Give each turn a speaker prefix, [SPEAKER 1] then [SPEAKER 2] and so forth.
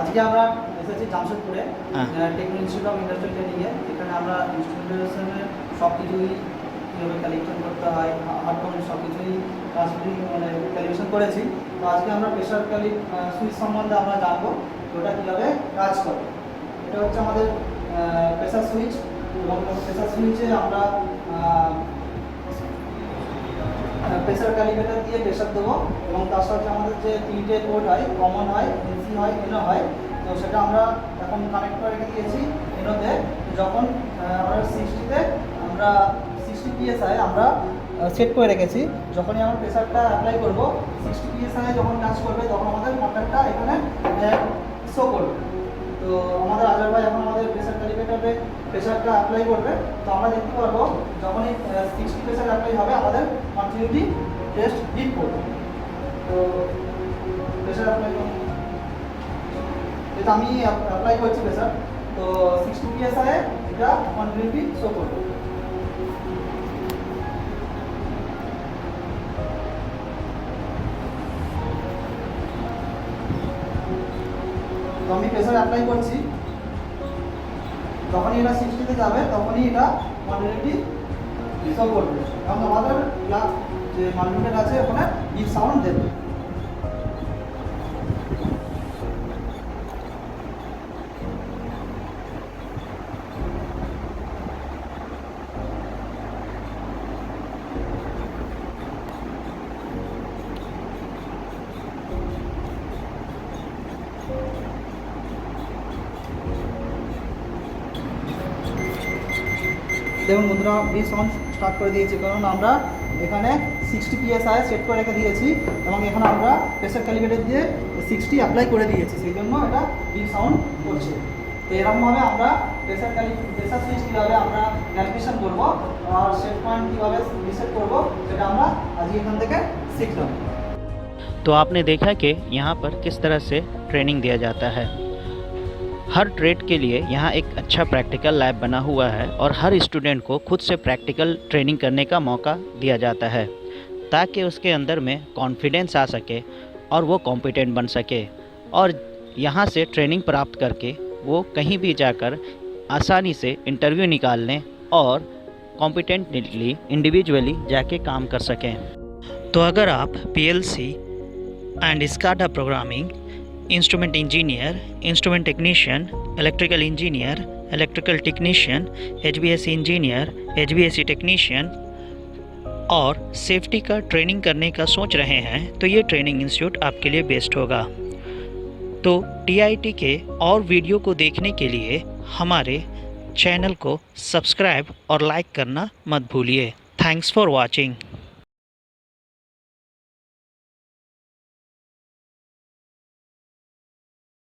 [SPEAKER 1] আজকে আমরা এসেছি জামশেদপুরে টেকনো ইনস্টিটিউট অফ ইন্ডাস্ট্রিয়াল ট্রেনিংয়ে। এখানে আমরা ইনস্ট্রুমেন্টেশনের সব কিছুই কীভাবে ক্যালিব্রেশন করতে হয়, হারমোনিয়াম সব কিছুই ক্যালিব্রেশন করেছি। তো আজকে আমরা প্রেশার সুইচ সম্বন্ধে আমরা জানবো ওটা কীভাবে কাজ করে। এটা হচ্ছে আমাদের প্রেশার সুইচ, এবং প্রেশার সুইচে আমরা প্রেশার ক্যালিব্রেটর দিয়ে প্রেশার দেবো, এবং তার সাথে আমাদের যে তিনটে পোর্ট হয়, কমন হয়, এনসি হয়, এনও হয়। তো সেটা আমরা এখন কানেক্ট করে রেখে দিয়েছি এনোতে। যখন আমরা 60তে আমরা 60 PSI আমরা সেট করে রেখেছি। যখনই আমরা প্রেশারটা অ্যাপ্লাই করবো 60 PSI যখন কাজ করবে, তখন আমাদের কন্ট্যাক্টটা এখানে শো করবে। তো আমাদের আজার ভাই এখন আমাদের প্রেশার ক্যালিব্রেটরে প্রেশারটা অ্যাপ্লাই করবে। তো আমরা দেখতে পারবো যখনই 60 প্রেশার অ্যাপ্লাই হবে, আমাদের কন্টিনিউটি টেস্ট হিট করবে। তো প্রেশার অ্যাপ্লাই করুন, এটা আমি অ্যাপ্লাই করছি প্রেশার। তো 60 PSI এটা কন্টিনিউটি শো করবে। তো আমি প্রেশার অ্যাপ্লাই করছি, যখনই এটা 60তে যাবে তখনই এটা কন্টিনিউটি শো করবে, এবং আমাদের যে মাল্টিমিটার আছে ওখানে বিপ সাউন্ড দেবে। দেখুন বন্ধুরা, বিপ সাউন্ড স্টার্ট করে দিয়েছি, কারণ আমরা এখানে 60 PSI সেট করে রেখে দিয়েছি, এবং এখানে আমরা প্রেশার ক্যালিব্রেটর দিয়ে 60 অ্যাপ্লাই করে দিয়েছি, সেই জন্য এটা বিপ সাউন্ড করছে। তো এরকমভাবে আমরা প্রেশার সুইচ কীভাবে আমরা ক্যালিব্রেশন করবো আর সেট পয়েন্ট কীভাবে রিসেট করবো, সেটা আমরা আজকে এখান থেকে শিখলাম।
[SPEAKER 2] तो आपने देखा कि यहाँ पर किस तरह से ट्रेनिंग दिया जाता है। हर ट्रेड के लिए यहाँ एक अच्छा प्रैक्टिकल लैब बना हुआ है और हर स्टूडेंट को खुद से प्रैक्टिकल ट्रेनिंग करने का मौका दिया जाता है, ताकि उसके अंदर में कॉन्फिडेंस आ सके और वो कॉम्पिटेंट बन सके, और यहाँ से ट्रेनिंग प्राप्त करके वो कहीं भी जाकर आसानी से इंटरव्यू निकाल लें और कॉम्पिटेंटली इंडिविजुअली जाके काम कर सकें। तो अगर आप PLC and SCADA programming, instrument engineer, instrument technician, electrical engineer, electrical technician, HVAC engineer, HVAC technician और सेफ्टी का ट्रेनिंग करने का सोच रहे हैं, तो ये ट्रेनिंग इंस्टीट्यूट आपके लिए बेस्ट होगा। तो TIT के और वीडियो को देखने के लिए हमारे चैनल को सब्सक्राइब और लाइक करना मत भूलिए। Thanks for watching.